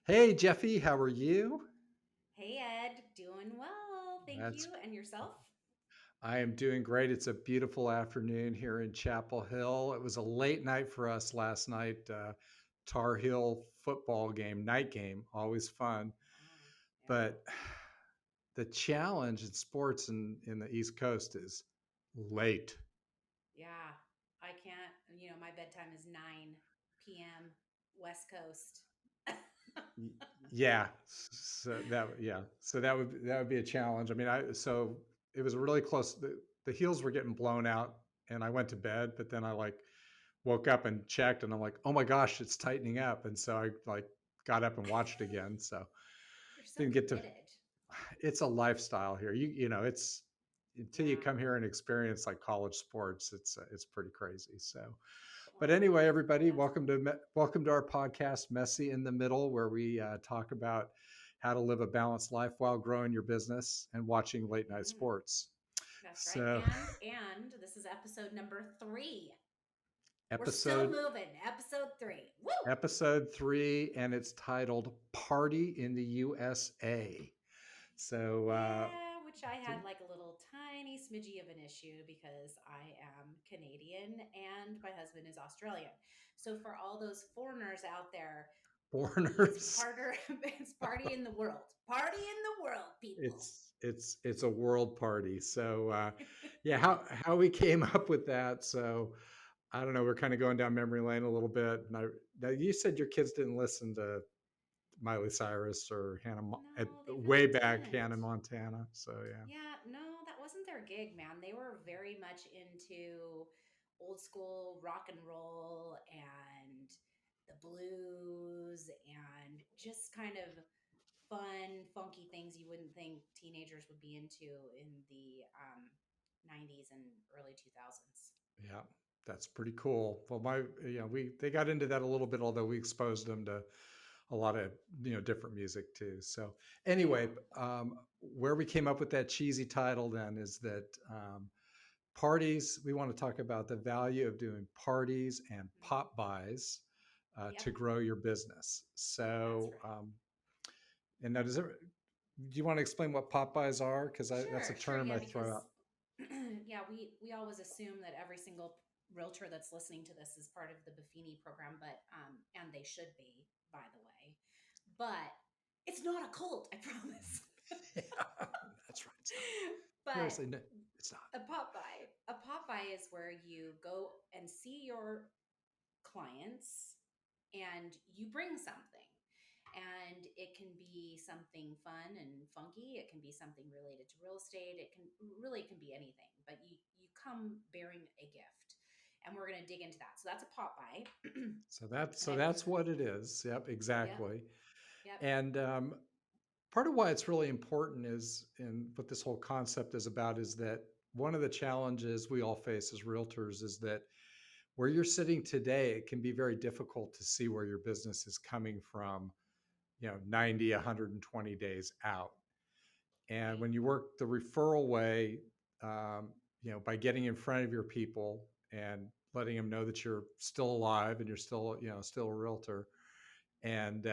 Hey, Jefi, how are you? Hey Ed, doing well. Thank That's you. And yourself? I am doing great. It's a beautiful afternoon here in Chapel Hill. It was a late night for us last night. Tar Heel football game, night game, always fun. Oh, yeah. But the challenge in sports in the East Coast is late. Yeah. I can't, my bedtime is 9 p.m. West Coast. Y- Yeah, so that would be a challenge. I mean, so it was really close. The heels were getting blown out, and I went to bed. But then I woke up and checked, and I'm like, oh my gosh, it's tightening up. And so I got up and watched again. So You're so didn't get to. committed. It's a lifestyle here. It's until you Yeah. come here and experience like college sports, it's pretty crazy. So, but Well, anyway, everybody, that's fun. welcome to our podcast, Messy in the Middle, where we talk about how to live a balanced life while growing your business and watching late night Hmm. sports. That's right. So, And this is episode number 3. We're still episode moving. Episode 3. Woo! episode 3, and it's titled "Party in the USA." So, Yeah, which I had like a little tiny smidgy of an issue because I am Canadian and my husband is Australian. So for all those foreigners out there, it's foreigners. parter it's party in the world. Party in the world, people. It's a world party. So yeah, how we came up with that. So I don't know. We're kind of going down memory lane a little bit. And now you said your kids didn't listen to Miley Cyrus or No, they way really back didn't. Hannah Montana. So yeah. Yeah, no, that wasn't their gig, man. They were very much into old school rock and roll and the blues and just kind of fun, funky things you wouldn't think teenagers would be into in the 90s and early 2000s. Yeah, that's pretty cool. Well, we they got into that a little bit, although we exposed them to a lot of different music too. So anyway, Yeah. where we came up with that cheesy title then is that parties. We want to talk about the value of doing parties and Mhm. pop-bys Yep. to grow your business. That's So, right. and now do you want to explain what pop-bys are? Because that's a Sure, sure. term Yeah, I throw out. because yeah, we always assume that every single realtor that's listening to this is part of the Buffini program, but and they should be, by the way. But it's not a cult, I promise. Yeah, that's right. It's not. But Seriously, no, it's not. a pop by is where you go and see your clients and you bring something. And it can be something fun and funky. It can be something related to real estate. It can be anything, but you come bearing a gift. And we're going to dig into that. So that's a pop by. So And I that's believe, what it is. Yep, yep, exactly. yep, And part of why it's really important is, and what this whole concept is about, is that one of the challenges we all face as realtors is that where you're sitting today, it can be very difficult to see where your business is coming from, 90, 120 days out. And right. when you work the referral way, um, by getting in front of your people and letting them know that you're still alive and you're still a realtor, and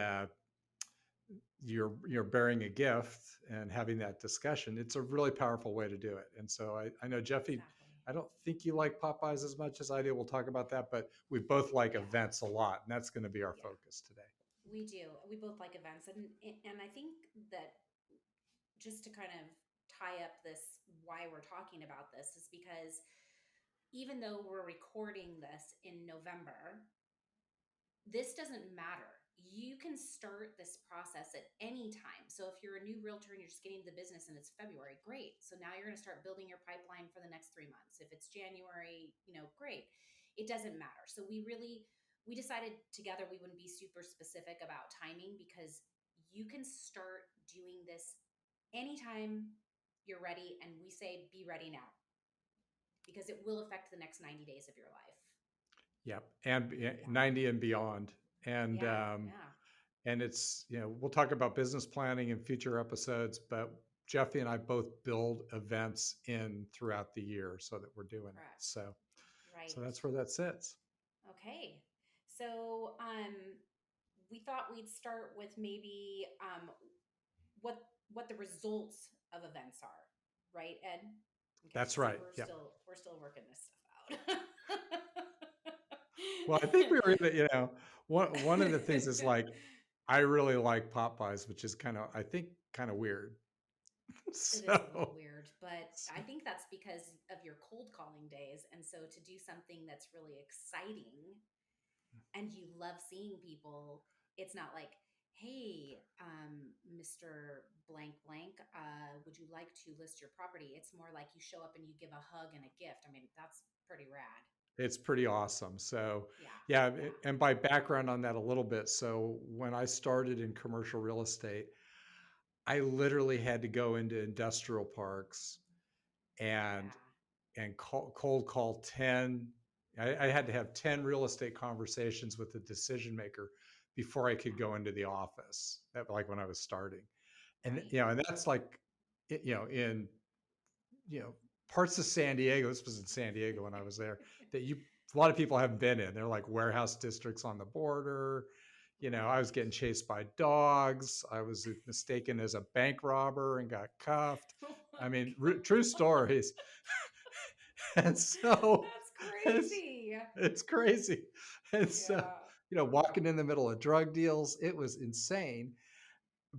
you're bearing a gift and having that discussion, it's a really powerful way to do it. And so I know, Jeffy, Exactly. I don't think you like Popeyes as much as I do. We'll talk about that, but we both like Yeah. events a lot, and that's going to be our Yeah. focus today. We do. We both like events. And I think that just to kind of tie up this, why we're talking about this is because even though we're recording this in November, this doesn't matter. You can start this process at any time. So if you're a new realtor and you're just getting into the business and it's February, great. So now you're going to start building your pipeline for the next 3 months. If it's January, great. It doesn't matter. So we decided together we wouldn't be super specific about timing because you can start doing this anytime you're ready. And we say be ready now because it will affect the next 90 days of your life. Yep, and Yeah. 90 and beyond. And Yeah. Yeah. it's, we'll talk about business planning in future episodes, but Jeffy and I both build events in throughout the year so that we're doing it. Correct. So Right. that's where that sits. Okay. So, we thought we'd start with maybe what what the results of events are, right, Ed? Okay, That's so right. Yeah. we're still working this stuff Well, I think we were out. in one of the things is like I really like pop-bys, which is kind of I think kind of weird. It is a little So weird, but I think that's because of your cold calling days. And so to do something that's really exciting and you love seeing people, it's not like, hey, Mr. Blank Blank, would you like to list your property? It's more like you show up and you give a hug and a gift. I mean, that's pretty rad. it's pretty awesome. So, Yeah. yeah, Yeah. and by background on that a little bit. So, when I started in commercial real estate, I literally had to go into industrial parks and Yeah. cold call 10. I had to have 10 real estate conversations with the decision maker before I could Yeah. go into the office. Like when I was starting. And Right. and that's like in you know, parts of San Diego. This was in San Diego when I was there. That you a lot of people haven't been in. They're like warehouse districts on the border. I was Right. getting chased by dogs. I was mistaken as a bank robber and got cuffed. Oh I my mean, true God. stories. And so That's it's crazy. it's crazy. And so, Yeah. walking in the middle of drug deals, it was insane.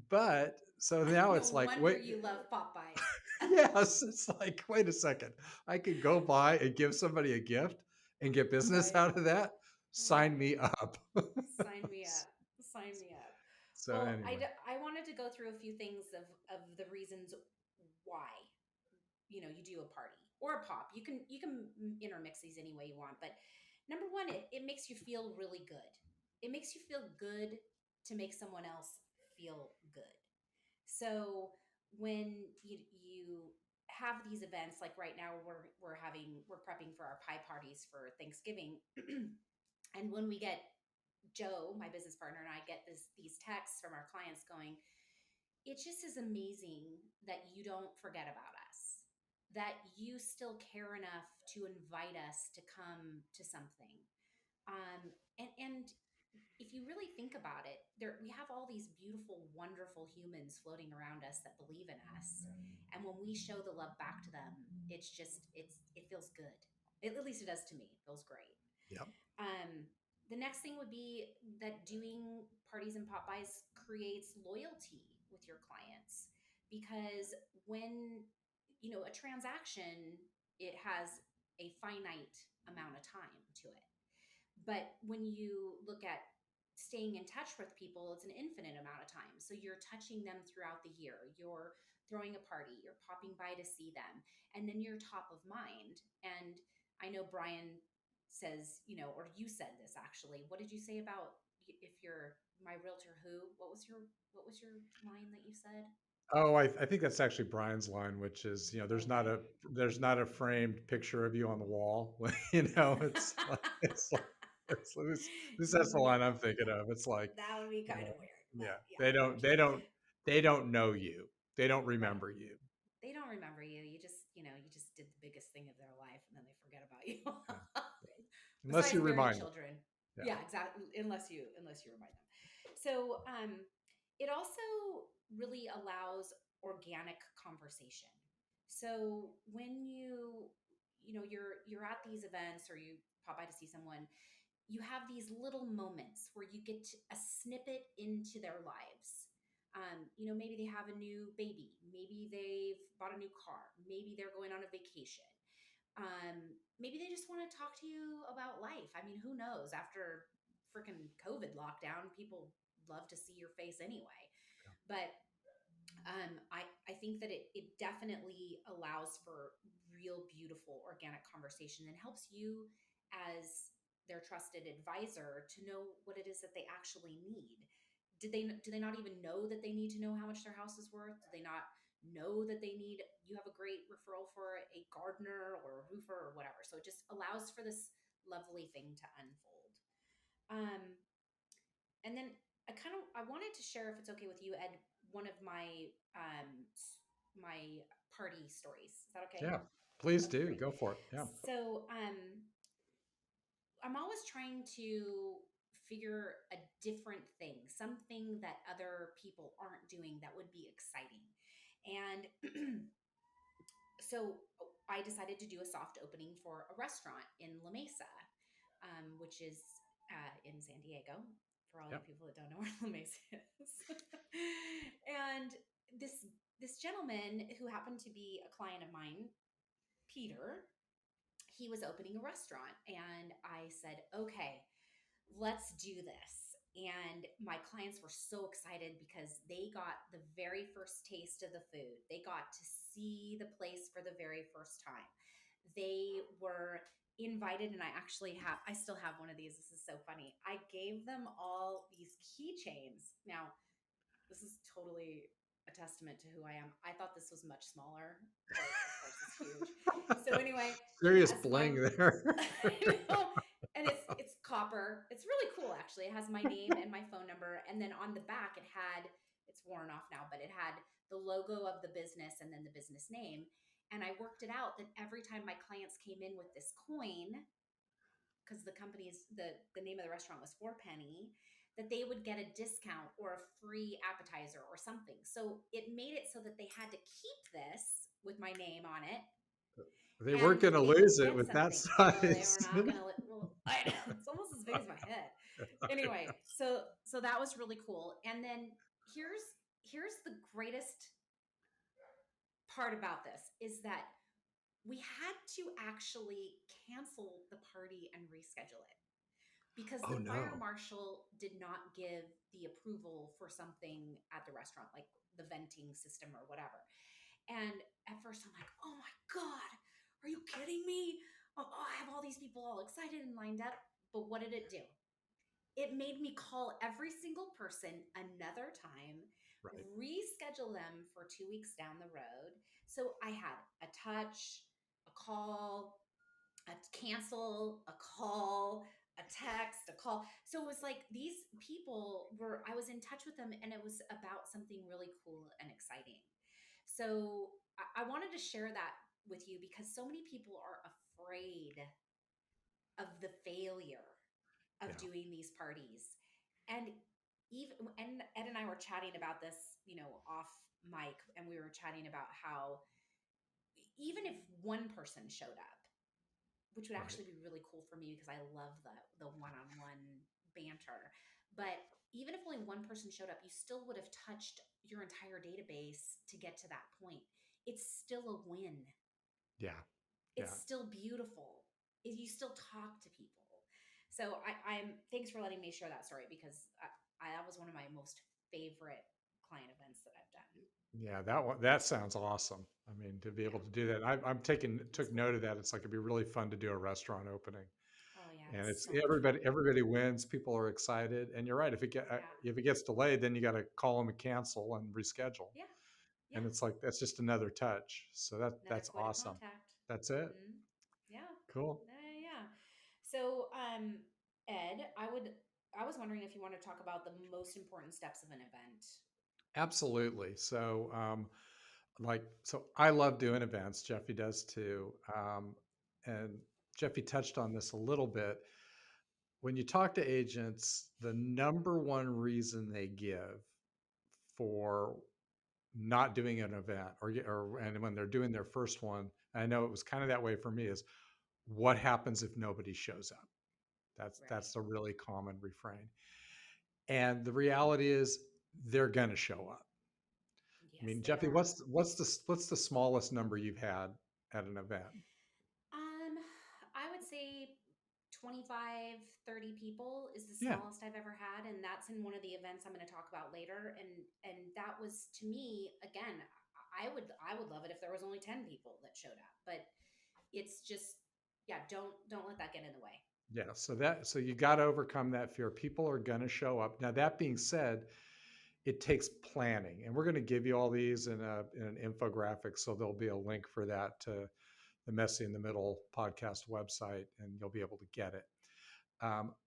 But so now No it's like, wonder wait, you love pop-bys. yes, it's like, wait a second. I could go by and give somebody a gift and get business Right. out of that. Sign me Right. up. Sign me up. Sign me up. So Well, anyway, I wanted to go through a few things of the reasons why you do a party or a pop. You can intermix these any way you want, but number one, it makes you feel really good. It makes you feel good to make someone else feel good. So when you have these events, like right now we're prepping for our pie parties for Thanksgiving. And when we get Joe, my business partner, and I get these texts from our clients going, it just is amazing that you don't forget about us, that you still care enough to invite us to come to something. And if you really think about it, there we have all these beautiful, wonderful humans floating around us that believe in us, and when we show the love back to them, it feels good. At least it does to me. It feels great. yep, Um, the next thing would be that doing parties and pop-bys creates loyalty with your clients, because when a transaction, it has a finite amount of time to it, but when you look at staying in touch with people, it's an infinite amount of time. So you're touching them throughout the year. You're throwing a party, you're popping by to see them, and then you're top of mind. And I know Brian says, or you said this actually. What did you say about if you're my realtor who? What was your line that you said? oh, I think that's actually Brian's line, which is, Okay. there's not a framed picture of you on the wall. It's like this that's the line I'm thinking of. It's like, That would be you kind know, of weird, but yeah, yeah, I got you. they don't know you. They don't Right. remember you. They don't remember you. You just did the biggest thing of their life and then they forget about you. Yeah, unless Besides you married remind them. children. Yeah. Yeah, exactly. Unless you remind them. So, it also really allows organic conversation. So when you're at these events or you pop by to see someone, you have these little moments where you get a snippet into their lives. Maybe they have a new baby, maybe they've bought a new car, maybe they're going on a vacation. Maybe they just want to talk to you about life. I mean, who knows? After freaking COVID lockdown, people love to see your face anyway. But I think that it definitely allows for real beautiful organic conversation and helps you as their trusted advisor to know what it is that they actually need. Do they not even know that they need to know how much their house is worth? Do they not know that you have a great referral for a gardener or a roofer or whatever? So it just allows for this lovely thing to unfold. Um, and then I wanted to share, if it's okay with you, Ed, one of my party stories. Is that okay? Yeah. Please Okay, do. great. Go for it. Yeah. So I'm always trying to figure a different thing, something that other people aren't doing that would be exciting. And so I decided to do a soft opening for a restaurant in La Mesa, which is in San Diego. For all you Yep. people that don't know where La Mesa is, and this gentleman who happened to be a client of mine, Peter, he was opening a restaurant, and I said, "Okay, let's do this." And my clients were so excited because they got the very first taste of the food. They got to see the place for the very first time. They were invited, and I still have one of these. This is so funny. I gave them all these keychains. Now, this is totally a testament to who I am. I thought this was much smaller, but of course it's huge. So anyway, it Serious has my bling there. I know, and it's copper. It's really cool actually. It has my name and my phone number, and then on the back it's worn off now, but it had the logo of the business and then the business name. And I worked it out that every time my clients came in with this coin, because the name of the restaurant was Four Penny, that they would get a discount or a free appetizer or something. So it made it so that they had to keep this with my name on it, They weren't and going to they would lose it get with that something. No, they were size. not gonna. Well, I know it's almost as big as my head. Anyway, so that was really cool. And then here's the greatest part about this is that we had to actually cancel the party and reschedule it because Oh the fire no. marshal did not give the approval for something at the restaurant, like the venting system or whatever. And at first, I'm like, oh my God, are you kidding me? I have all these people all excited and lined up. But what did it do? It made me call every single person another time, Right. reschedule them for 2 weeks down the road. So I had a touch, a call, a cancel, a call, a text, a call. So it was like these people I was in touch with them, and it was about something really cool and exciting. So I wanted to share that with you because so many people are afraid of the failure of Yeah. doing these parties. And Ed and I were chatting about this, off mic, and we were chatting about how even if one person showed up, which would Right. actually be really cool for me because I love the one-on-one banter. But even if only one person showed up, you still would have touched your entire database to get to that point. It's still a win. Yeah. It's Yeah. still beautiful. You still talk to people. So I'm thanks for letting me share that story because that was one of my most favorite client events that I've done. Yeah. That sounds awesome. I mean, to be able Yeah, to do that, it's took cool. note of that. It's like it'd be really fun to do a restaurant opening, Oh yeah, and it's it's so much fun. everybody wins. People are excited, and you're right. Yeah, If it gets delayed, then you got to call them and cancel and reschedule. yeah, yeah. And it's like that's just another touch. So Another that's point of awesome. contact. That's it. Mm-hmm. Yeah, Cool. yeah. So, Ed, I was wondering if you want to talk about the most important steps of an event. Absolutely. So so I love doing events. Jeffy does too. And Jeffy touched on this a little bit. When you talk to agents, the number one reason they give for not doing an event and when they're doing their first one, I know it was kind of that way for me, is what happens if nobody shows up? Right. That's a really common refrain. And the reality is they're going to show up. I Yes, mean, they Jeffy, are. what's the smallest number you've had at an event? Um, I would say 25, 30 people is the Yeah, smallest I've ever had, and that's in one of the events I'm going to talk about later. And that was, to me, again, I would love it if there was only 10 people that showed up, but it's just, yeah, don't let that get in the way. yeah. So you got to overcome that fear. People are going to show up. Now that being said, it takes planning, and we're going to give you all these in an infographic. So there'll be a link for that to the Messy in the Middle podcast website, and you'll be able to get it.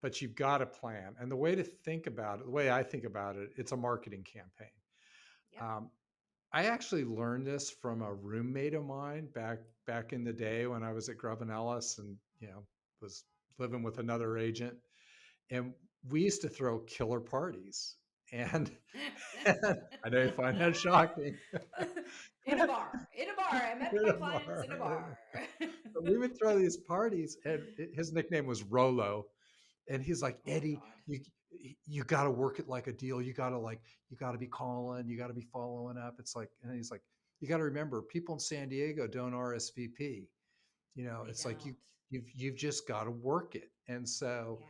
But you've got to plan, and the way to think about it, the way I think about it, it's a marketing campaign. Yep. Um, I actually learned this from a roommate of mine back in the day when I was at Grubb and Ellis, and was living with another agent. And we used to throw killer parties, and I know you find that shocking. In a bar. In a bar. I met In my a clients in a bar. bar. But we would throw these parties, and his nickname was Rolo, and he's like, Oh my Eddie, God. you got to work it like a deal. You got to be calling, you got to be following up. It's like, and he's like, you got to remember, people in San Diego don't RSVP. They It's like don't. you've just got to work it. And so Yeah.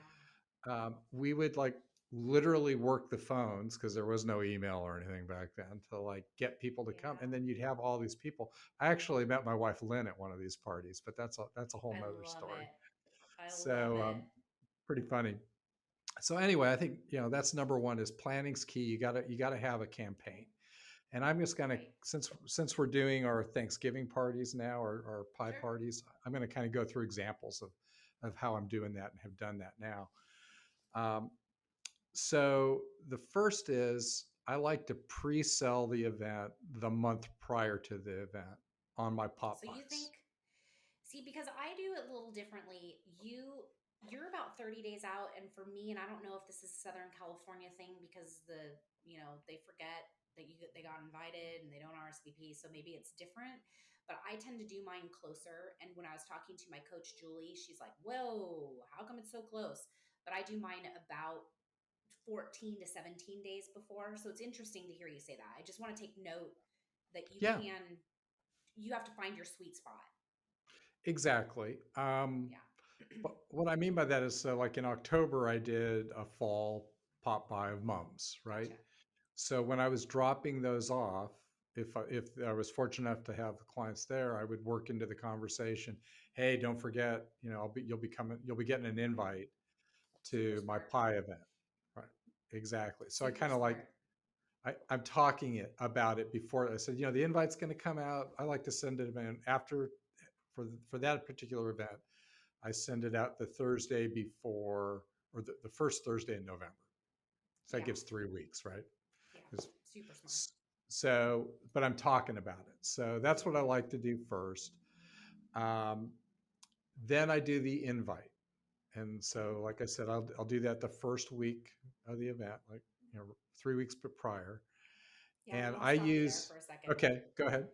we would like literally work the phones because there was no email or anything back then to like get people to come, and Yeah. then you'd have all these people. I actually met my wife Lynn at one of these parties, but that's a whole I nother love story. it. I love So it. pretty funny. So anyway, I think that's number one is planning's key. You gotta have a campaign. Right. And I'm just gonna, Right. since we're doing our Thanksgiving parties now, or pie Sure. parties, I'm gonna kind of go through examples of how I'm doing that and have done that now. Um, so the first is I like to pre-sell the event the month prior to the event on my So you pop-bys. think, see, because I do it a little differently. You're about 30 days out, and for me, and I don't know if this is a Southern California thing because they forget that they got invited and they don't RSVP, so maybe it's different. But I tend to do mine closer. And when I was talking to my coach Julie, she's like, "Whoa, how come it's so close?" But I do mine about 14 to 17 days before. So it's interesting to hear you say that. I just want to take note that Yeah, you have to find your sweet spot. exactly. Yeah. But what I mean by that is, so like in October, I did a fall pop-by of mums, right? Gotcha. So when I was dropping those off, if I was fortunate enough to have the clients there, I would work into the conversation. Hey, don't forget, you'll be getting an invite Super to my smart. pie event, right? Exactly. So I Super kind of like smart. I'm talking about it before. I said, the invite's going to come out. I like to send it in after for that particular event. I send it out the Thursday before, or the first Thursday in November. So that Yeah. gives 3 weeks, right? Yeah. 'Cause Super smart. So, but I'm talking about it. So that's what I Mm-hmm. like to do first. Um, then I do the invite. And Okay. so, like I said, I'll do that the first week of the event, like, 3 weeks prior. Yeah. I And want to I stop you there use, for a second. okay, go ahead.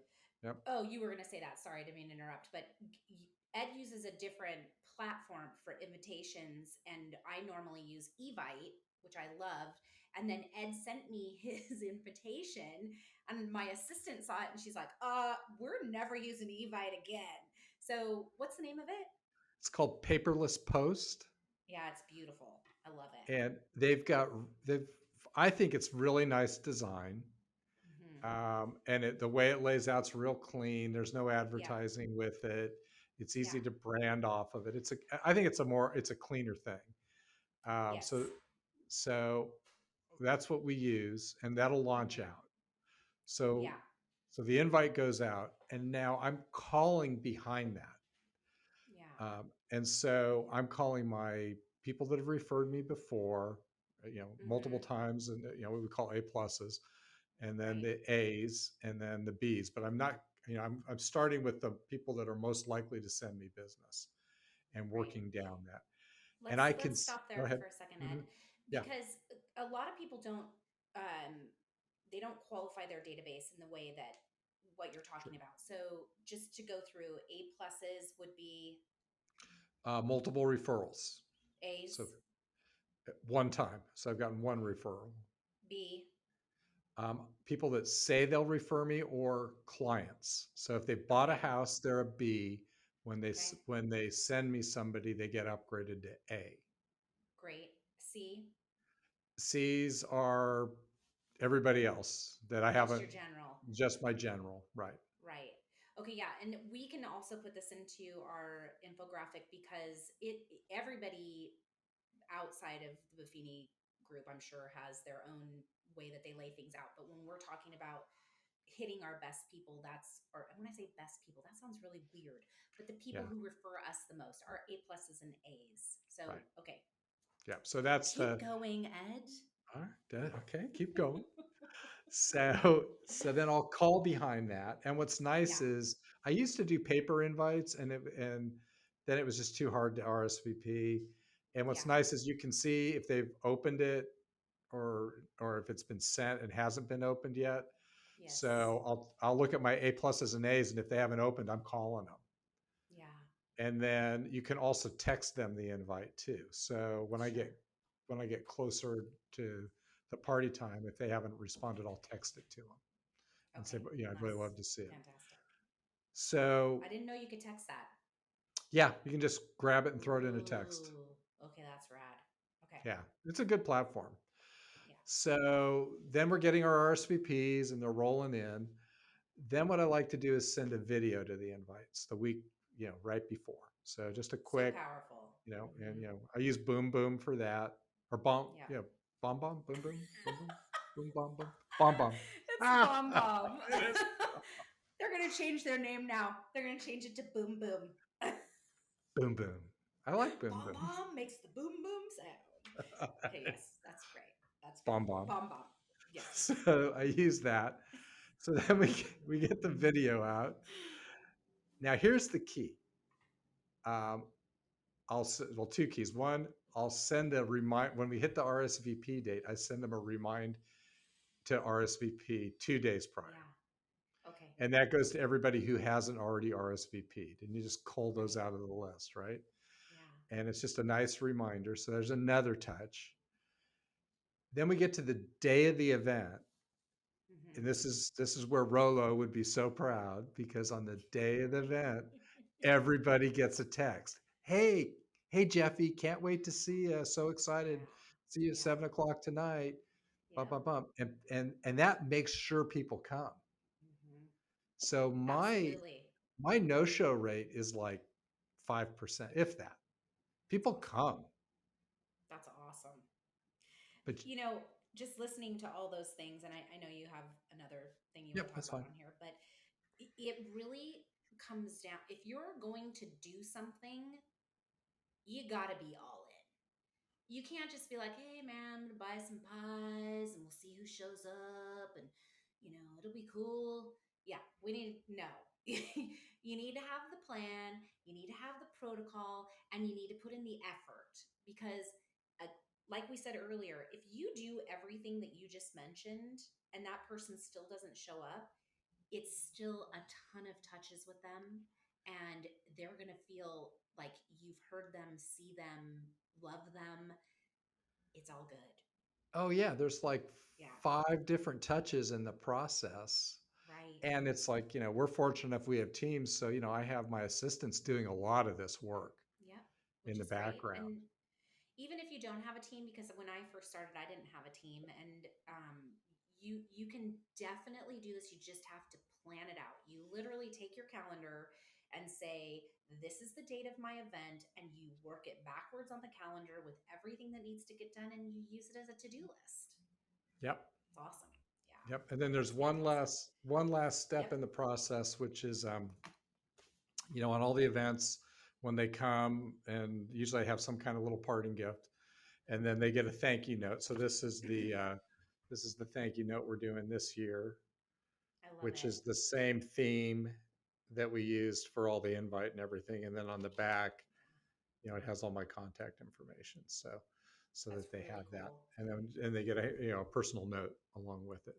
Yep. Oh, you were going to say that. Sorry, I didn't mean to interrupt. But Ed uses a different platform for invitations, and I normally use Evite, which I loved. And then Ed sent me his invitation, and my assistant saw it, and she's like, we're never using Evite again." So, what's the name of it? It's called Paperless Post. Yeah, it's beautiful. I love it. And they've, I think it's really nice design. Hmm. And the way it lays out's real clean. There's no Yeah. advertising with it. It's Yeah. easy to brand off of it. I think it's a cleaner thing. Um, Yes. so, so that's what we use, and that'll launch Hmm. out. So, Yeah. so the invite goes out, and now I'm calling behind that. Yeah. And so I'm calling my people that have referred me before, multiple Hmm. times, and what we call A pluses, and then Right. the A's, and then the B's. But I'm not, I'm starting with the people that are most likely to send me business and Right. working down that. And Let's I can let's stop go there ahead. for a second, Hmm. Ed, Yeah, because a lot of people don't they don't qualify their database in the way that what you're sure. talking about. So just to go through, A pluses would be Multiple referrals. So A's, one time. So I've gotten one referral. B, People that say they'll refer me, or clients. So if they bought a okay, house, they're a B. okay, When they send me somebody, they get upgraded to A. great. C, C's are everybody else that I just haven't, your general. just my general, right? Right. Okay, yeah, and we can also put this into our infographic because it everybody outside of the Buffini group, I'm sure, has their own way that they lay things out. But when we're talking about hitting our best people, or when I say best people, that sounds really weird, but the people Yeah, who refer us the most are A pluses and A's. So, right. okay, Yeah. So that's keep the, going, Ed. all right. Okay, keep going. So then I'll call behind that. And what's nice Yeah. is I used to do paper invites, and then it was just too hard to RSVP. And what's Yeah. nice is you can see if they've opened it or if it's been sent and hasn't been opened yet. Yes. So I'll look at my A pluses and A's, and if they haven't opened, I'm calling them. Yeah. And then you can also text them the invite too. So Sure. when I get closer to the party time, if they haven't responded, I'll text it to them and say, Okay. yeah, I'd really That's love to see it. fantastic. So I didn't know you could text that. yeah, you can just grab it and throw it in a text. Ooh. Okay, that's rad. Okay. Yeah, it's a good platform. Yeah. So then we're getting our RSVPs and they're rolling in. Then what I like to do is send a video to the invites the week, right before. So just a So quick, powerful. and Hmm. I use Boom Boom for that or Bomb, Yeah. Bomb Bomb, Boom Boom, Boom Boom, Boom Bomb Bomb, Bomb Bomb. It's Ah, Bomb Bomb. it is. They're gonna change their name now. They're gonna change it to Boom Boom. Boom Boom. I like Boom Bomb Boom. Bomb makes the boom boom sound. Okay, yes, that's great. That's good. Bomb Bomb. Bomb Bomb. Yes. So I use that. So then we get the video out. Now here's the key. Um, well, two keys. One, I'll send a remind when we hit the RSVP date. I send them a remind to RSVP 2 days prior, Yeah. Okay. and that goes to everybody who hasn't already RSVP'd. And you just cull those Right. out of the list, right? Yeah. And it's just a nice reminder. So there's another touch. Then we get to the day of the event, and Hmm. this is where Rolo would be so proud because on the day of the event, everybody gets a text. Hey, Jefi, can't wait to see you. So excited. Yeah. See you at Yeah. 7 o'clock tonight. Bum, Yep. bum, bum. And that makes sure people come. Hmm. So Absolutely. my no-show rate is like 5%, if that. That's People awesome. come. That's awesome. But You know, just listening to all those things, and I know you have another thing you want yep, to talk that's about fine. on here, but it really comes down, if you're going to do something, you got to be all in. You can't just be like, hey man, I'm gonna buy some pies and we'll see who shows up and it'll be cool. Yeah, we need no. You need to have the plan, you need to have the protocol, and you need to put in the effort because uh, like we said earlier, if you do everything that you just mentioned and that person still doesn't show up, it's still a ton of touches with them, and they're going to feel like you've heard them, see them, love them. It's all good. Oh yeah, there's like Yeah. 5 different touches in the process. Right. And it's like, we're fortunate if we have teams. So, I have my assistants doing a lot of this work Yep. in Which the is great. background. And even if you don't have a team, because when I first started, I didn't have a team, and you can definitely do this. You just have to plan it out. You literally take your calendar and say, "This is the date of my event," and you work it backwards on the calendar with everything that needs to get done, and you use it as a to-do list. Yep. It's awesome. Yeah, Yep. And then there's it's fantastic. one last step Yep. in the process, which is, on all the events when they come, and usually I have some kind of little parting gift, and then they get a thank you note. So this is the thank you note we're doing this year, I love which it. is the same theme that we used for all the invite and everything. And then on the back, it has all my contact information. So That's that they really have that, cool. and they get a personal note along with it.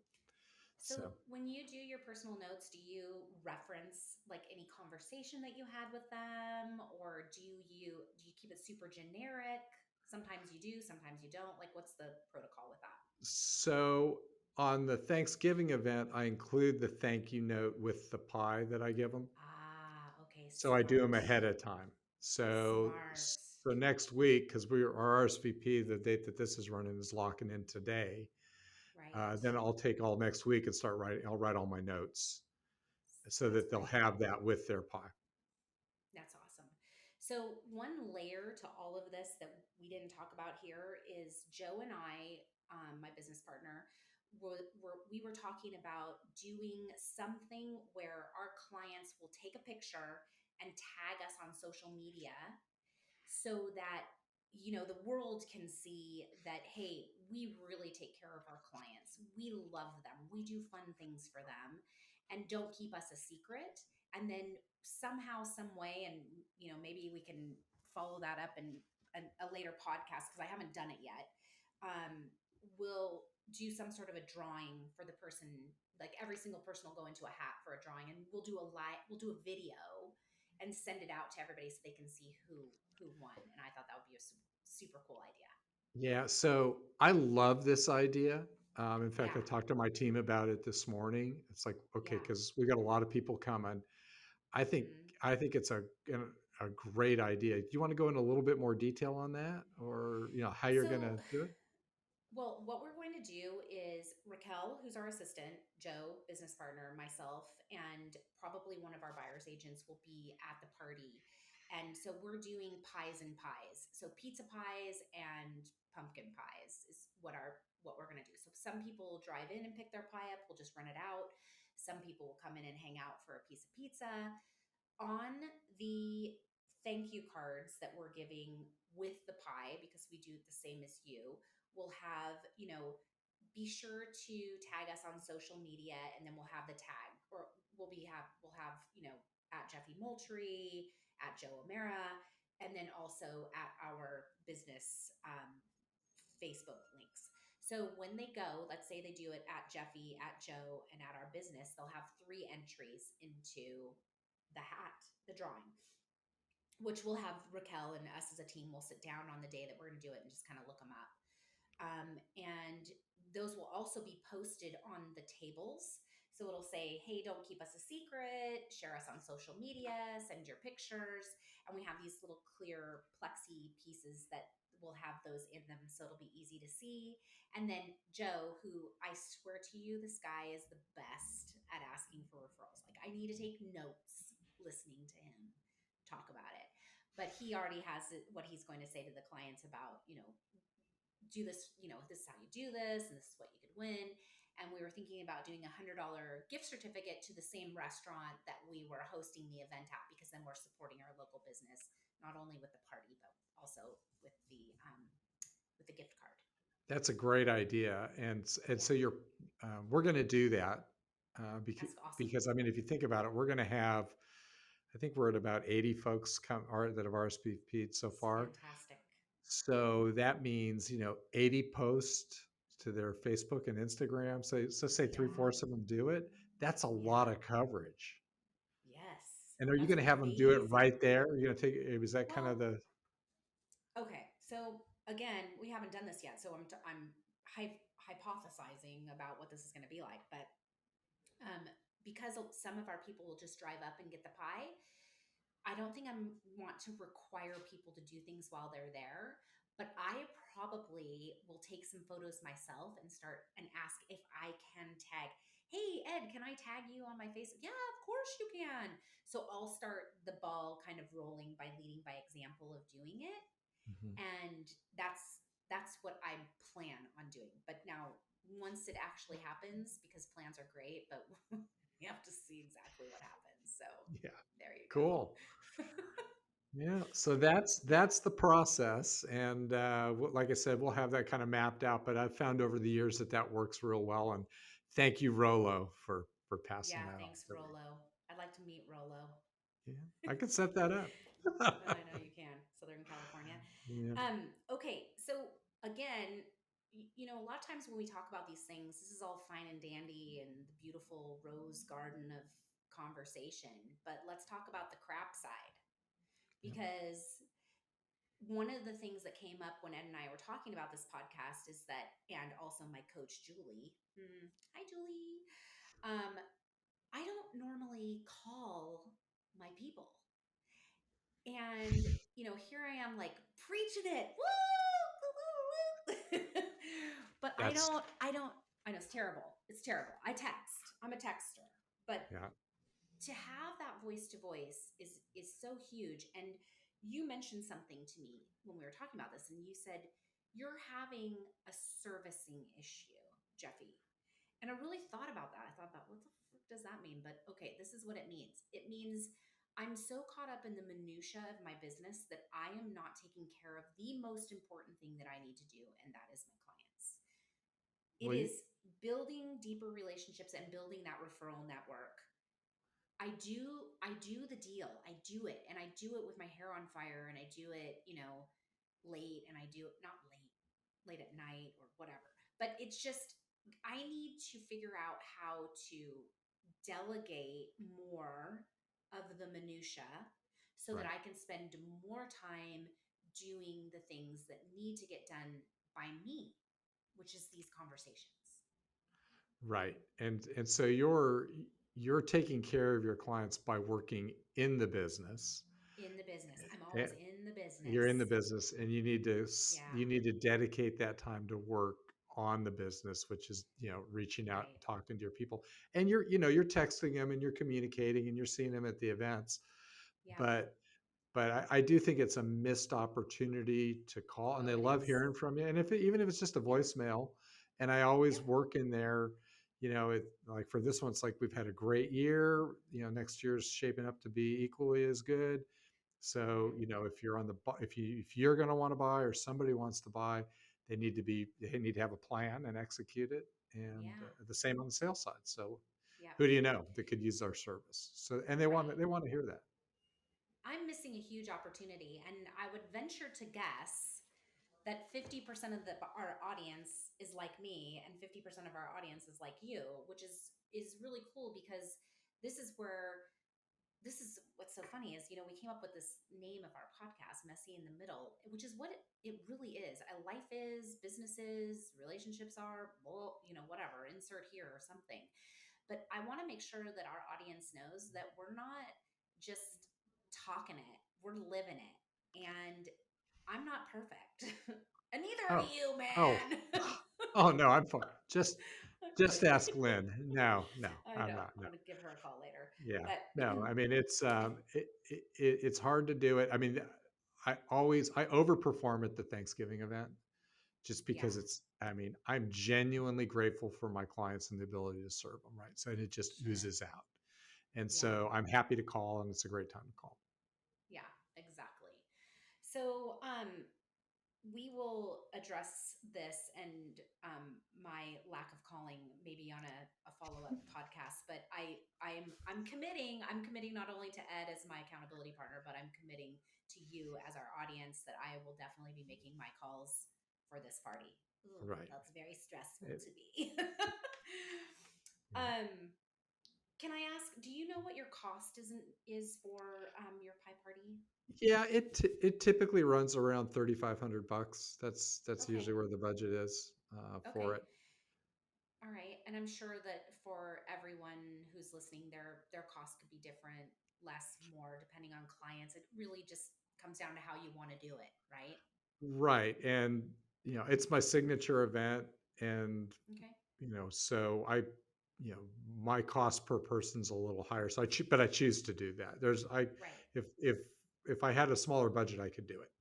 So So when you do your personal notes, do you reference like any conversation that you had with them, or do you keep it super generic? Sometimes you do, sometimes you don't. Like what's the protocol with that? so on the Thanksgiving event, I include the thank you note with the pie that I give them. Ah, okay, So I do them smart. ahead of time. So Smart. so next week, because our RSVP, the date that this is running is locking in today. Right. Then I'll take all next week and start writing. I'll write all my notes so That's that they'll great. have that with their pie. That's awesome. So, one layer to all of this that we didn't talk about here is Joe and I, my business partner, we were talking about doing something where our clients will take a picture and tag us on social media so that the world can see that, hey, we really take care of our clients, we love them, we do fun things for them, and don't keep us a secret. And then somehow, some way, and maybe we can follow that up and a later podcast because I haven't done it yet. We'll do some sort of a drawing for the person. Like every single person will go into a hat for a drawing, and we'll do a video and send it out to everybody so they can see who won. And I thought that would be a super cool idea. Yeah, so I love this idea. In fact, Yeah. I talked to my team about it this morning. It's like, okay, Yeah. because we got a lot of people coming. I think Hmm. I think it's a great idea. Do you want to go into a little bit more detail on that, or how you're going So, to do it? well, what we're going to do is Raquel, who's our assistant, Joe, business partner, myself, and probably one of our buyer's agents will be at the party. And so we're doing pies and pies. So pizza pies and pumpkin pies is what we're going to do. So some people will drive in and pick their pie up, we'll just run it out. Some people will come in and hang out for a piece of pizza. On the thank you cards that we're giving with the pie, because we do the same as you, we'll have, be sure to tag us on social media, and then we'll have the tag, or we'll have, at Jefi Moultrie, at Joe O'Mara, and then also at our business Facebook links. So when they go, let's say they do it at Jefi, at Joe, and at our business, they'll have 3 entries into the hat, the drawing, which we'll have Raquel and us as a team will sit down on the day that we're going to do it and just kind of look them up. And those will also be posted on the tables. So it'll say, hey, don't keep us a secret, share us on social media, send your pictures. And we have these little clear plexi pieces that will have those in them. So it'll be easy to see. And then Joe, who I swear to you, this guy is the best at asking for referrals. Like I need to take notes listening to him talk about it. But he already has what he's going to say to the clients about, do this, this is how you do this, and this is what you could win. And we were thinking about doing $100 gift certificate to the same restaurant that we were hosting the event at, because then we're supporting our local business, not only with the party, but also with the gift card. That's a great idea, and Yeah, so we're going to do that that's awesome. because I mean, if you think about it, we're going to have, I think we're at about 80 folks that have RSVP'd so It's far. fantastic. So that means 80 posts to their Facebook and Instagram. So say three Yeah, fourths of them do it. That's a lot yeah, of coverage. yes, And are you that's going to have them do it amazing. right there? Are you going to take? Is that kind of Well, the? okay, so again, we haven't done this yet, so I'm hypothesizing about what this is going to be like. But um, because some of our people will just drive up and get the pie, I don't think I want to require people to do things while they're there. But I probably will take some photos myself and start and ask if I can tag. Hey Ed, can I tag you on my Facebook? Yeah, of course you can. So I'll start the ball kind of rolling by leading by example of doing it, Mhm. and that's what I plan on doing. But now, once it actually happens, because plans are great, but we have to see exactly what happens. So Yeah. there you go. Cool. Yeah, so that's the process, and like I said, we'll have that kind of mapped out. But I've found over the years that that works real well. And thank you, Rolo, for passing Yeah, that on thanks, to me. Rolo. I'd like to meet Rolo. Yeah, I could set that up. I know you can. Southern California. Yeah, Okay, so again, a lot of times when we talk about these things, this is all fine and dandy and the beautiful rose garden of conversation. But let's talk about the crap side, yeah, because one of the things that came up when Ed and I were talking about this podcast is that, and also my coach Julie, hi Julie, um, I don't normally call my people, and here I am like preaching it, woo, woo, woo, woo. But that's I know it's terrible. It's terrible. I text. I'm a texter, but yeah. to have that voice to voice is so huge. And you mentioned something to me when we were talking about this, and you said you're having a servicing issue, Jefi. And I really thought about that. I thought about, what the frick does that mean? But okay, this is what it means. It means I'm so caught up in the minutia of my business that I am not taking care of the most important thing that I need to do, and that is my clients. It Well, is building deeper relationships and building that referral network. I do the deal. I do it, and I do it with my hair on fire, and I do it, late and I do not late, late at night or whatever. But it's just, I need to figure out how to delegate more of the minutia so that Right. I can spend more time doing the things that need to get done by me, which is these conversations Right. And so you're taking care of your clients by working in the business. in the business. I'm Eh, always in the You're in the business. business and you need to Yeah, you need to dedicate that time to work on the business, which is, reaching out right. and talking to your people. And you're texting them and you're communicating and you're seeing them at the events. Yeah. But I do think it's a missed opportunity to call, and Oh, they it love is. hearing from you. And even if it's just a Yep. voicemail, and I always Yep. work in there, like for this one, it's like we've had a great year. Next year's shaping up to be equally as good. So, Hmm. if you're on the if you're going to want to buy or somebody wants to buy, they need to have a plan and execute it. And Yeah. the same on the sales side. So, Yep. who do you know that could use our service? So, and Right. they want to hear that. I'm missing a huge opportunity, and I would venture to guess that 50% of our audience is like me and 50% of our audience is like you, which is really cool because this is where this is what's so funny is, we came up with this name of our podcast, Messy in the Middle, which is what it really is. Life is, businesses, relationships are, well, whatever, insert here or something. But I want to make sure that our audience knows that we're not just talking it, we're living it. And I'm not perfect. And neither are Oh, you, oh, man. oh no, I'm fine. Just ask Lynn. No, no, I I'm know. not. I'm No. going to give her a call later. Yeah. But No, I mean I, it's hard to do it. I mean, I overperform at the Thanksgiving event just yeah, because I mean, I'm genuinely grateful for my clients and the ability to serve them, right? So it just sure. oozes out. And Yeah, so I'm happy to call and it's a great time to call. yeah, exactly. So, we will address this and my lack of calling maybe on a follow-up podcast, but I'm committing, not only to Ed as my accountability partner, but I'm committing to you as our audience that I will definitely be making my calls for this party. Ooh, Right. that's very stressful It- to be. yeah. um can I ask, do you know what your cost is for your pie party? Yeah, it typically runs around $3,500. That's Okay. usually where the budget is for Okay. it. All right. And I'm sure that for everyone who's listening, their cost could be different, less, more, depending on clients. It really just comes down to how you want to do it, right? Right. And it's my signature event, and Okay. so my cost per person's a little higher. So but I choose to do that. Right. If I had a smaller budget, I could do it.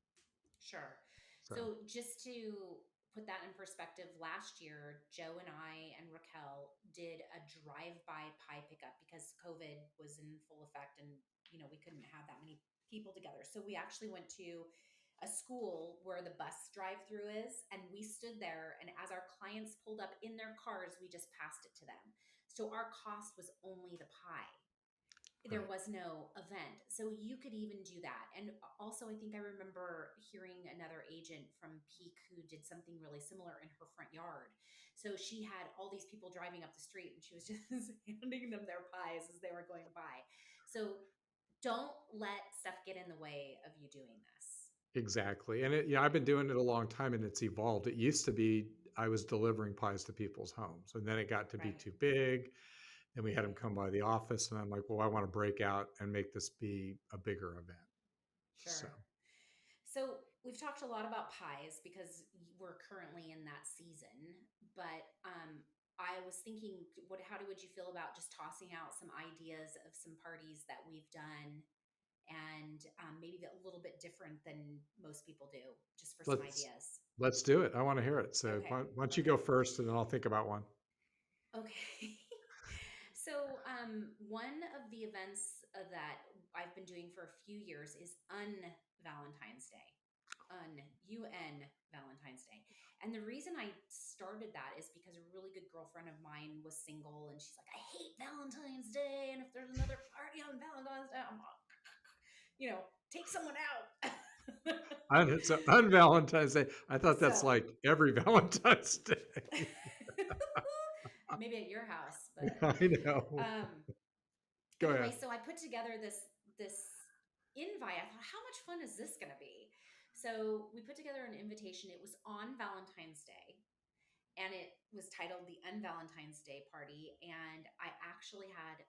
Sure. So So just to put that in perspective, last year, Joe and I and Raquel did a drive-by pie pickup because COVID was in full effect and, we couldn't have that many people together. So we actually went to a school where the bus drive-through is, and we stood there, and as our clients pulled up in their cars, we just passed it to them. So our cost was only the pie, there right. was no event. So you could even do that. And also, I think I remember hearing another agent from Peak who did something really similar in her front yard. So she had all these people driving up the street and she was just handing them their pies as they were going by. So don't let stuff get in the way of you doing this. Exactly. And I've been doing it a long time and it's evolved. It used to be I was delivering pies to people's homes, and then it got to be Right, too big. And we had them right, come by the office, and I'm like, well, I want to break out and make this be a bigger event. So sure. So we've talked a lot about pies because we're currently in that season, but I was thinking, how would you feel about just tossing out some ideas of some parties that we've done and maybe a little bit different than most people do, just for some let's ideas? let's do it. I want to hear it. So Okay, why don't you go okay, first, and then I'll think about one. okay. So, one of the events that I've been doing for a few years is Valentine's Day. UN Valentine's Day. And the reason I started that is because a really good girlfriend of mine was single and she's like, I hate Valentine's Day. And if there's another party on Valentine's Day, I'm like, take someone out. So on Valentine's Day, I thought that's So like every Valentine's Day. maybe at your house, but I know. um, Go anyway, ahead. so I put together this invite. I thought, how much fun is this going to be? So we put together an invitation. It was on Valentine's Day, and it was titled the Unvalentine's Day Party. And I actually had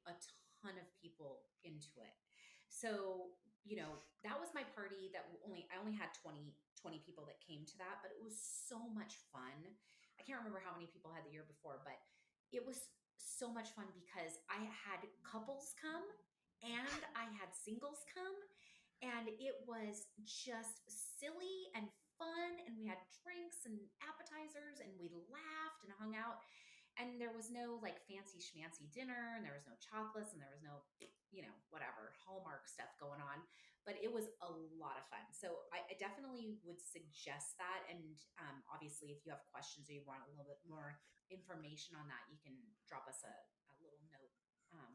a ton of people into it. So, that was my party that I only had 20 people that came to that, but it was so much fun. I can't remember how many people had the year before, but it was so much fun because I had couples come and I had singles come, and it was just silly and fun, and we had drinks and appetizers, and we laughed and hung out, and there was no like fancy schmancy dinner, and there was no chocolates, and there was no whatever Hallmark stuff going on, but it was a lot of fun. So I definitely would suggest that. And obviously, if you have questions or you want a little bit more information on that, you can drop us a little note.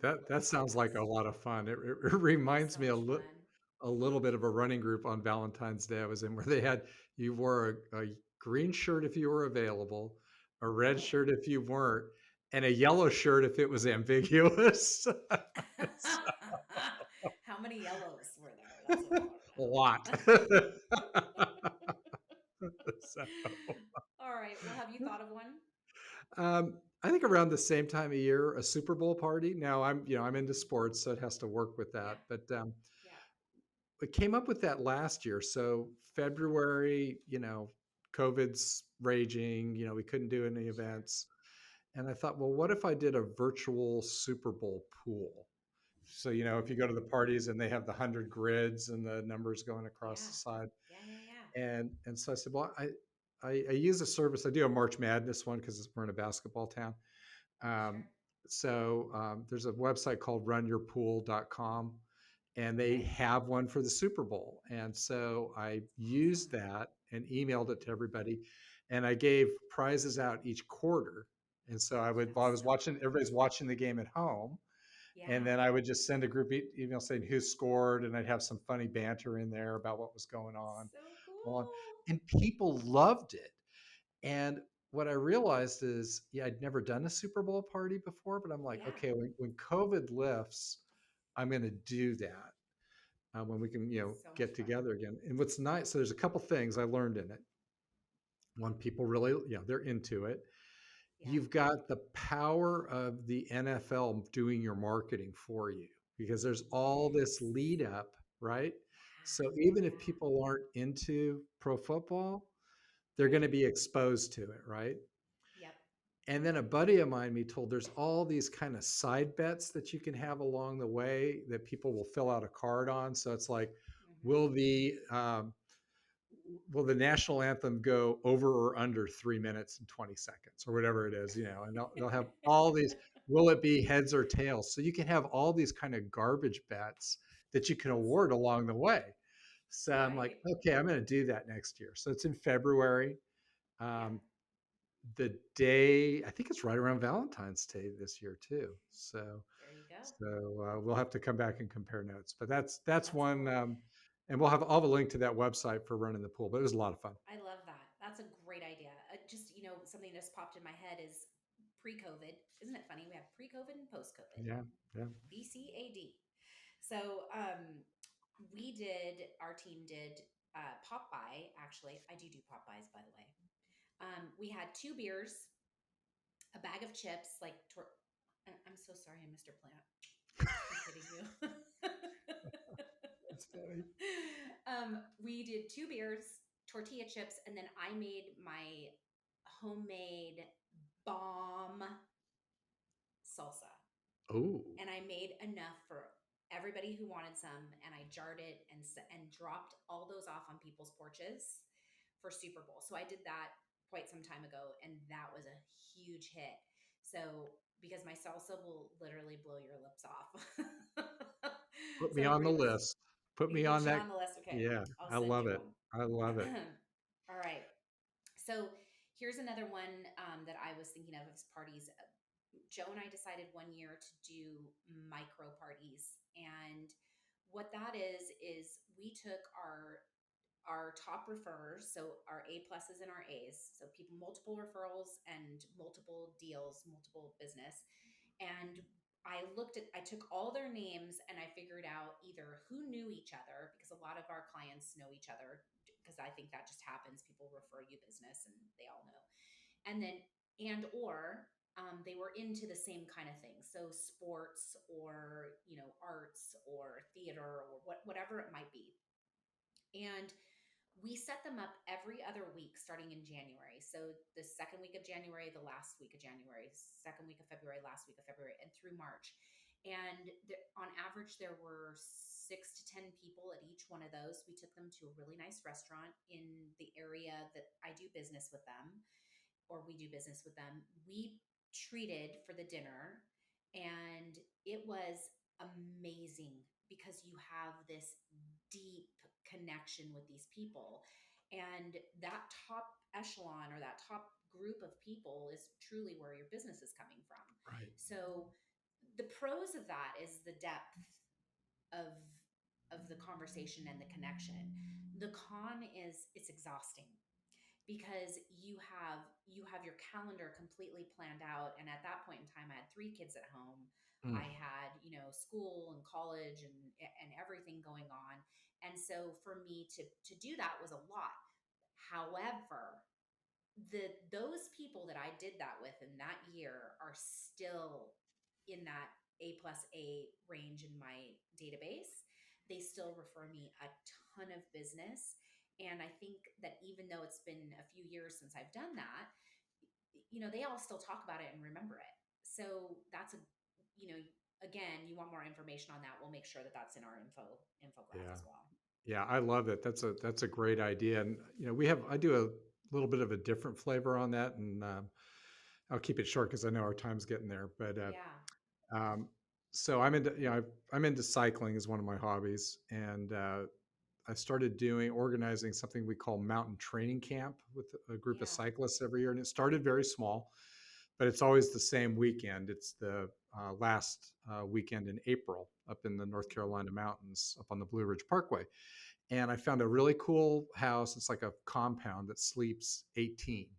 We'd love That to do sounds like a this. lot of fun. It It was reminds so me much fun. a little bit of a running group on Valentine's Day I was in where they had you wore a green shirt if you were available, a red Oh. shirt if you weren't, and a yellow shirt if it was ambiguous. How many yellows were there? That's what I A lot. want to know. So, All right. Well, have you thought of one? I think around the same time of year, a Super Bowl party. Now I'm into Mm, sports, so it has to work with yeah. that. But Yeah. we came up with that last year. So February, COVID's raging. We couldn't do any Sure. events, and I thought, well, what if I did a virtual Super Bowl pool? So if you go to the Ooh. parties and they have the 100 grids and the numbers going across Yeah. the side, Yeah. Yeah. Yeah. and so I said, well, I use a service. I do a March Madness one because we're in a basketball town. Sure. Um, there's a website called runyourpool.com, and they Okay. have one for the Super Bowl. And so I used Awesome. that and emailed it to everybody. And I gave prizes out each quarter. And so while I That's was so watching, cool. everybody's watching the game at home. And Yeah. then I would just send a group email saying who scored, and I'd have some funny banter in there about what was going on. So on. cool. And people loved it. And what I realized is, yeah, I'd never done a Super Bowl party before, but I'm like, Yeah. okay, when COVID lifts, I'm going to do that when we can, So much get fun. together again. And what's nice, so there's a couple things I learned in it. One, people really, they're into it. Yeah. You've got the power of the NFL doing your marketing for you because there's all this Yes. lead up, right? Yeah. So even if Yeah. people aren't into pro football, they're going Right. to be exposed to it, right? Yep. And then a buddy of mine me told there's all these kind of side bets that you can have along the way that people will fill out a card on. So it's like, Mm-hmm. will the um, will the national anthem go over or under 3 minutes and 20 seconds or whatever it is, and they'll have all these, will it be heads or tails? So you can have all these kind of garbage bets that you can That's so award along the cool. way. So I'm like, Right. okay, I'm going to do that next year. So it's in February. Yeah. Um, the day, I think it's right around Valentine's Day this year too. So There you go. we'll have to come back and compare notes. But that's That's one, cool. and we'll have a link to that website for running the pool. But it was a lot of fun. I love that. That's a great idea. Just, something that's popped in my head is pre-COVID. Isn't it funny? We have pre-COVID and post-COVID. Yeah, yeah. BCAD. So, our team did pop-by. Actually, I do pop-bys, by the way. We had two beers, a bag of chips, I'm so sorry, Mr. Plant. I'm kidding you. That's funny. We did two beers, tortilla chips, and then I made my homemade bomb salsa. Oh, And I made enough for everybody who wanted some, and I jarred it and dropped all those off on people's porches for Super Bowl. So I did that quite some time ago, and that was a huge hit. So because my salsa will literally blow your lips off. put So me on the everybody was list. Put me get on you that. on the list. Okay, Yeah, I'll I send love you it. them. I love it. All right. So here's another one that I was thinking of as parties. Joe and I decided one year to do micro parties, and what that is we took our top referrers, so our A pluses and our A's, so people multiple referrals and multiple deals, multiple business, and I took all their names and I figured out either who knew each other, because a lot of our clients know each other, because I think that just happens. People refer you business and they all know. And then, and or they were into the same kind of thing. So sports or, arts or theater or whatever it might be. And we set them up every other week starting in January. So the second week of January, the last week of January, second week of February, last week of February, and through March. And on average, there were 6 to 10 people at each one of those. We took them to a really nice restaurant in the area that I do business with them, or we do business with them. We treated for the dinner, and it was amazing because you have this deep connection with these people. And that top echelon or that top group of people is truly where your business is coming from. Right. So the pros of that is the depth of the conversation and the connection. The con is it's exhausting because you have your calendar completely planned out, and at that point in time I had 3 kids at home. Mm. I had, school and college and everything going on, and so for me to do that was a lot. However, those people that I did that with in that year are still in that A plus A range in my database. They still refer me a ton of business. And I think that even though it's been a few years since I've done that, they all still talk about it and remember it. So that's you know, again, you want more information on that. We'll make sure that that's in our infograph Yeah. as well. Yeah, I love it. That's a great idea. And I do a little bit of a different flavor on that, and I'll keep it short because I know our time's getting there. But Yeah. um, so I'm into cycling as one of my hobbies, and I started organizing something we call mountain training camp with a group of Yeah. cyclists every year, and it started very small, but it's always the same weekend. It's the last weekend in April up in the North Mm-hmm. Carolina mountains, up on the Blue Ridge Parkway. And I found a really cool house. It's like a compound that sleeps 18.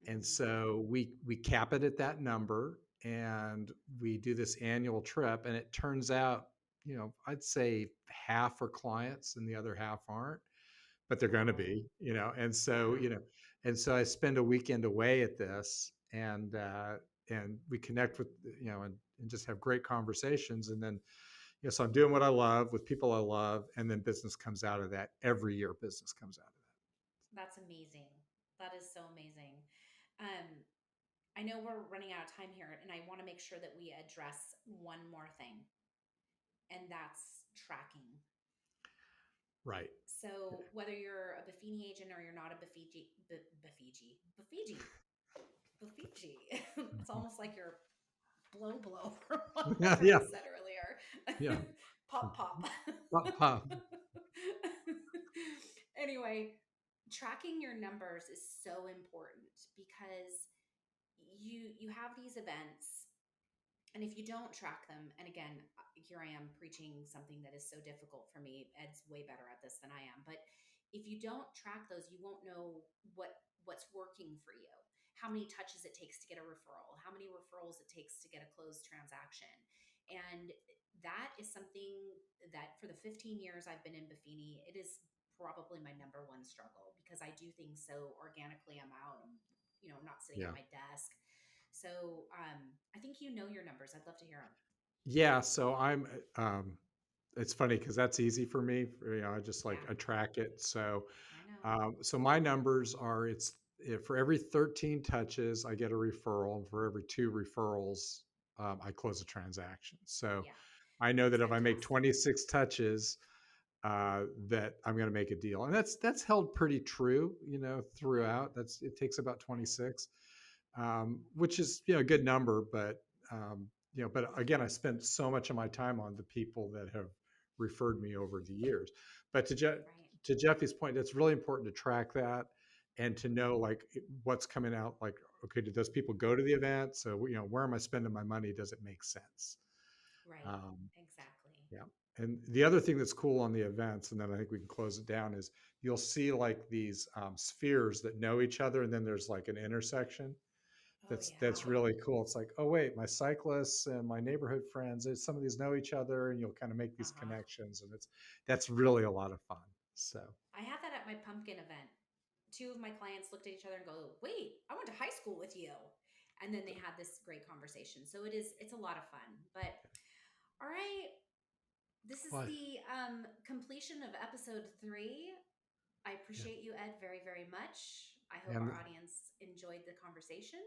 And Mm-hmm. so we cap it at that number, and we do this annual trip, and it turns out, I'd say half are clients and the other half aren't, but they're going to Wow. be, and so, Yeah. I spend a weekend away at this, and we connect with, and just have great conversations. And then, so I'm doing what I love with people I love, and then business comes out of that. Every year business comes out of That's amazing. That is so amazing. Um, I know we're running out of time here, and I want to make sure that we address one more thing, and that's tracking. that. Right. So, whether you're a Buffini agent or you're not a Buffigi, it's almost like you're blow from Yeah. whatever Yeah. you said Yeah. earlier. Pop. Pop. Anyway, tracking your numbers is so important because you have these events, and if you don't track them, and again, here I am preaching something that is so difficult for me. Ed's way better at this than I am, but if you don't track those, you won't know what's working for you, how many touches it takes to get a referral, how many referrals it takes to get a closed transaction. And that is something that for the 15 years I've been in Buffini, it is probably my number one struggle, because I do things so organically. I'm out, I'm not sitting Yeah. at my desk. So I think you know your numbers. I'd love to hear them. Yeah. So it's funny because that's easy for me. I just like Yeah, I track it. So, I know. so my numbers are for every 13 touches, I get a referral. And for every 2 referrals, I close a transaction. So Yeah, I know that's that if I make fantastic. 26 touches, that I'm going to make a deal. And that's held pretty true, Yeah, throughout. It takes about right, 26, which is, a good number. But again, I spent so much of my time on the people that have referred me over the years. But right, to Jeffy's point, it's really important to track that and to know like what's coming out. Like, okay, did those people go to the event? So, where am I spending my money? Does it make sense? right. Um, Exactly. yeah. And the other thing that's cool on the events, and then I think we can close it down, is you'll see like these spheres that know each other, and then there's like an intersection. Oh That's yeah. really cool. It's like, oh wait, my cyclists and my neighborhood friends, some of these know each other, and you'll kind of make these Uh-huh. connections, and that's really a lot of fun. So I had that at my pumpkin event. Two of my clients looked at each other and go, "Wait, I went to high school with you." And then they had this great conversation. So it's a lot of fun. But all right, this is well, the completion of episode 3. I yeah, appreciate you, Ed, very, very much. I hope and our audience enjoyed the conversation.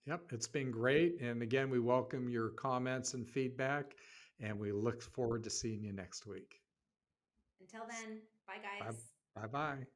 yep, it's been great. And again, we welcome your comments and feedback, and we look forward to seeing you next week. Until then, bye, Bye guys. bye.